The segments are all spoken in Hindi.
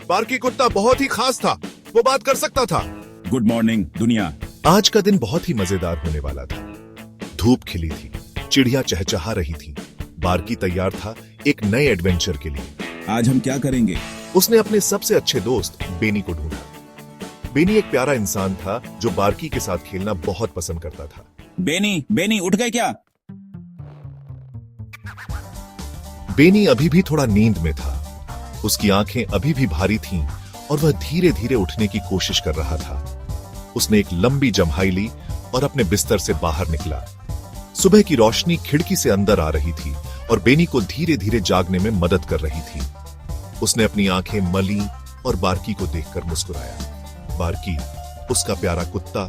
बार्की कुत्ता बहुत ही खास था। वो बात कर सकता था। गुड मॉर्निंग दुनिया। आज का दिन बहुत ही मजेदार होने वाला था। धूप खिली थी, चिड़िया चहचहा रही थी। बार्की तैयार था एक नए एडवेंचर के लिए। आज हम क्या करेंगे? उसने अपने सबसे अच्छे दोस्त बेनी को ढूंढा। बेनी एक प्यारा इंसान था जो बार्की के साथ खेलना बहुत पसंद करता था। बेनी उठ गए क्या? बेनी अभी भी थोड़ा नींद में था। उसकी आंखें अभी भी भारी थीं और वह धीरे धीरे उठने की कोशिश कर रहा था। उसने एक लंबी जम्हाई ली और अपने बिस्तर से बाहर निकला। सुबह की रोशनी खिड़की से अंदर आ रही थी और बेनी को धीरे धीरे जागने में मदद कर रही थी। उसने अपनी आंखें मली और बार्की को देखकर मुस्कुराया। बार्की, उसका प्यारा कुत्ता,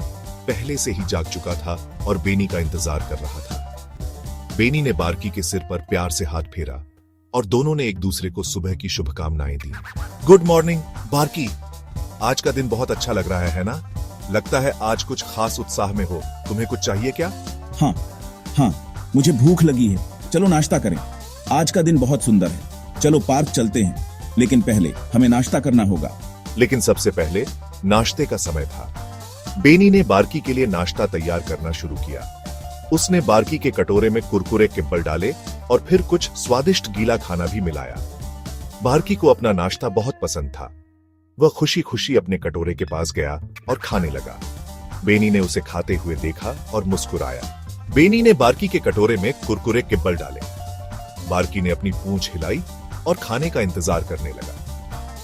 पहले से ही जाग चुका था और बेनी का इंतजार कर रहा था। बेनी ने बार्की के सिर पर प्यार से हाथ फेरा और दोनों ने एक दूसरे को सुबह की शुभकामनाएं दी। गुड मॉर्निंग बार्की, आज का दिन बहुत अच्छा लग रहा है ना? लगता है आज कुछ खास उत्साह में हो। तुम्हें कुछ चाहिए क्या? हाँ, मुझे भूख लगी है। चलो नाश्ता करें। आज का दिन बहुत सुंदर है। चलो पार्क चलते हैं, लेकिन पहले हमें नाश्ता करना होगा। लेकिन सबसे पहले नाश्ते का समय था। बेनी ने बार्की के लिए नाश्ता तैयार करना शुरू किया। उसने बार्की के कटोरे में कुरकुरे किब्बल डाले और फिर कुछ स्वादिष्ट गीला खाना भी मिलाया। बार्की को अपना नाश्ता बहुत पसंद था। वह खुशी खुशी अपने कटोरे के पास गया और खाने लगा। बेनी ने उसे खाते हुए देखा और मुस्कुराया। बेनी ने बार्की के कटोरे में कुरकुरे किब्बल डाले। बार्की ने अपनी पूंछ हिलाई और खाने का इंतजार करने लगा।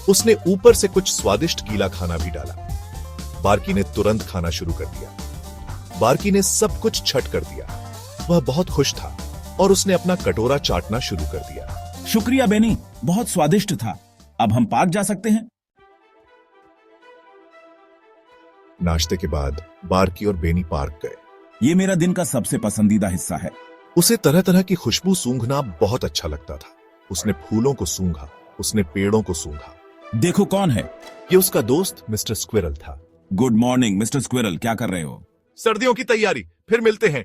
उसने ऊपर से कुछ स्वादिष्ट गीला खाना भी डाला। बार्की ने तुरंत खाना शुरू कर दिया। बार्की ने सब कुछ छट कर दिया। वह बहुत खुश था और उसने अपना कटोरा चाटना शुरू कर दिया। शुक्रिया बेनी, बहुत स्वादिष्ट था। अब हम पार्क जा सकते हैं। नाश्ते के बाद बार्की और बेनी पार्क गए। ये मेरा दिन का सबसे पसंदीदा हिस्सा है। उसे तरह तरह की खुशबू सूंघना बहुत अच्छा लगता था। उसने फूलों को सूंघा, उसने पेड़ों को सूंघा। देखो कौन है? ये उसका दोस्त मिस्टर स्क्विरल था। गुड मॉर्निंग मिस्टर स्क्विरल, क्या कर रहे हो? सर्दियों की तैयारी, फिर मिलते हैं।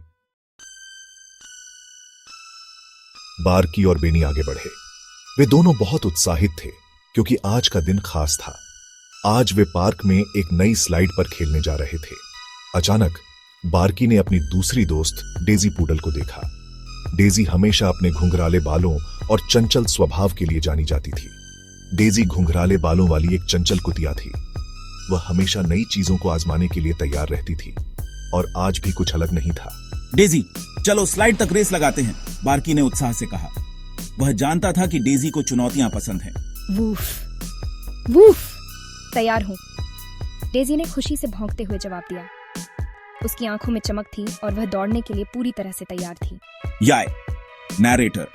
बार्की और बेनी आगे बढ़े। वे दोनों बहुत उत्साहित थे क्योंकि आज का दिन खास था। आज वे पार्क में एक नई स्लाइड पर खेलने जा रहे थे। अचानक बार्की ने अपनी दूसरी दोस्त डेजी पूडल को देखा। डेजी हमेशा अपने घुंघराले बालों और चंचल स्वभाव के लिए जानी जाती थी। डेजी घुंघराले बालों वाली एक चंचल कुतिया थी। वह हमेशा नई चीजों को आजमाने के लिए तैयार रहती थी और आज भी कुछ अलग नहीं था। डेजी, चलो स्लाइड तक रेस लगाते हैं, बार्की ने उत्साह से कहा। वह जानता था कि डेजी को चुनौतियां पसंद हैं। वूफ वूफ, तैयार हूं, डेजी ने खुशी से भौंकते हुए जवाब दिया। उसकी आंखों में चमक थी और वह दौड़ने के लिए पूरी तरह से तैयार थी। याय, नैरेटर,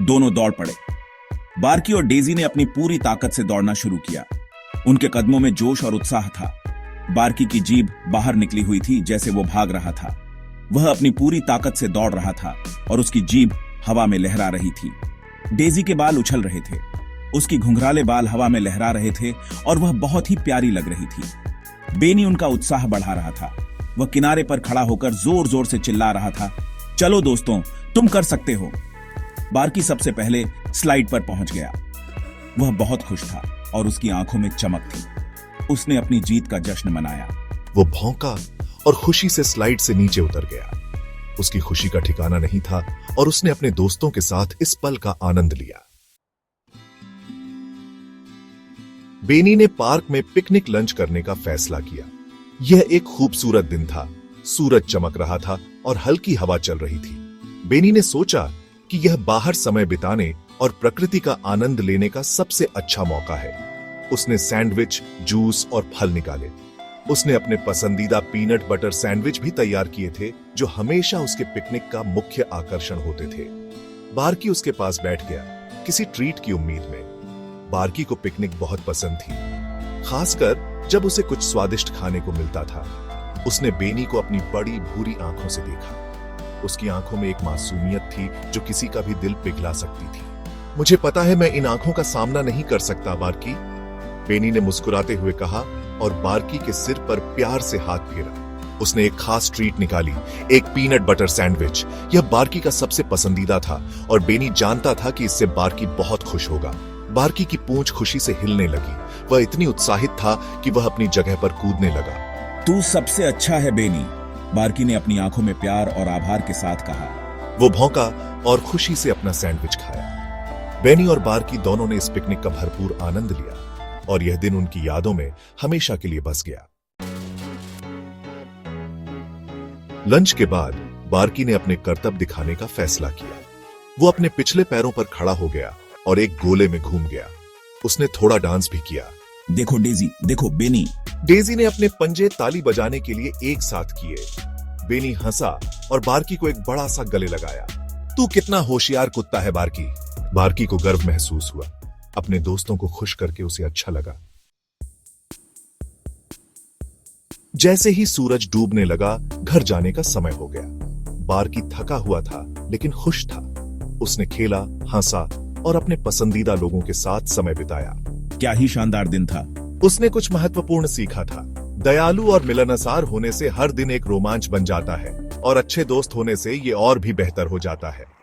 दोनों दौड़ पड़े। बार्की और डेजी ने अपनी पूरी ताकत से दौड़ना शुरू किया। उनके कदमों में जोश और उत्साह था। बार्की की जीभ बाहर निकली हुई थी जैसे वो भाग रहा था। वह अपनी पूरी ताकत से दौड़ रहा था और उसकी जीभ हवा में लहरा रही थी। डेजी के बाल उछल रहे थे। उसकी घुंघराले बाल हवा में लहरा रहे थे और वह बहुत ही प्यारी लग रही थी। बेनी उनका उत्साह बढ़ा रहा था। वह किनारे पर खड़ा होकर जोर जोर से चिल्ला रहा था, चलो दोस्तों, तुम कर सकते हो। बार्की सबसे पहले स्लाइड पर पहुंच गया। वह बहुत खुश था और उसकी आंखों में चमक थी। उसने अपनी जीत का जश्न मनाया। वो भौंका और खुशी से स्लाइड से नीचे उतर गया। उसकी खुशी का ठिकाना नहीं था और उसने अपने दोस्तों के साथ इस पल का आनंद लिया। बेनी ने पार्क में पिकनिक लंच करने का फैसला किया। यह एक खूबसूरत दिन था। सूरज चमक रहा था और हल्की हवा चल रही थी। बेनी ने सोचा कि यह बाहर समय बिताने और प्रकृति का आनंद लेने का सबसे अच्छा मौका है। उसने सैंडविच, जूस और फल निकाले। उसने अपने पसंदीदा पीनट बटर सैंडविच भी तैयार किए थे जो हमेशा उसके पिकनिक का मुख्य आकर्षण होते थे। बार्की उसके पास बैठ गया, किसी ट्रीट की उम्मीद में। बार्की को पिकनिक बहुत पसंद थी, खासकर जब उसे कुछ स्वादिष्ट खाने को मिलता था। उसने बेनी को अपनी बड़ी भूरी आंखों से देखा। उसकी आंखों में एक मासूमियत थी जो किसी का भी दिल पिघला सकती थी। मुझे पता है मैं इन आंखों का सामना नहीं कर सकता बार्की, बेनी ने मुस्कुराते हुए कहा और बार्की के सिर पर प्यार से हाथ फेरा। उसने एक खास ट्रीट निकाली, एक पीनट बटर सैंडविच। यह बार्की का सबसे पसंदीदा था और बेनी जानता था कि इससे बार्की बहुत खुश होगा। बार्की की पूंछ खुशी से हिलने लगी। वह इतनी उत्साहित था कि वह अपनी जगह पर कूदने लगा। तू सबसे अच्छा है बेनी, बार्की ने अपनी आंखों में प्यार और आभार के साथ कहा। वो भौंका और खुशी से अपना सैंडविच खाया। बेनी और बार्की दोनों ने इस पिकनिक का भरपूर आनंद लिया और यह दिन उनकी यादों में हमेशा के लिए बस गया। लंच के बाद बार्की ने अपने करतब दिखाने का फैसला किया। वो अपने पिछले पैरों पर खड़ा हो गया और एक गोले में घूम गया। उसने थोड़ा डांस भी किया। देखो डेजी, देखो बेनी। डेजी ने अपने पंजे ताली बजाने के लिए एक साथ किए। बेनी हंसा और बार्की को एक बड़ा सा गले लगाया। तू कितना होशियार कुत्ता है बार्की। बार्की को गर्व महसूस हुआ। अपने दोस्तों को खुश करके उसे अच्छा लगा। जैसे ही सूरज डूबने लगा, घर जाने का समय हो गया। बार्की थका हुआ था लेकिन खुश था। उसने खेला, हंसा और अपने पसंदीदा लोगों के साथ समय बिताया। क्या ही शानदार दिन था। उसने कुछ महत्वपूर्ण सीखा था। दयालु और मिलनसार होने से हर दिन एक रोमांच बन जाता है और अच्छे दोस्त होने से ये और भी बेहतर हो जाता है।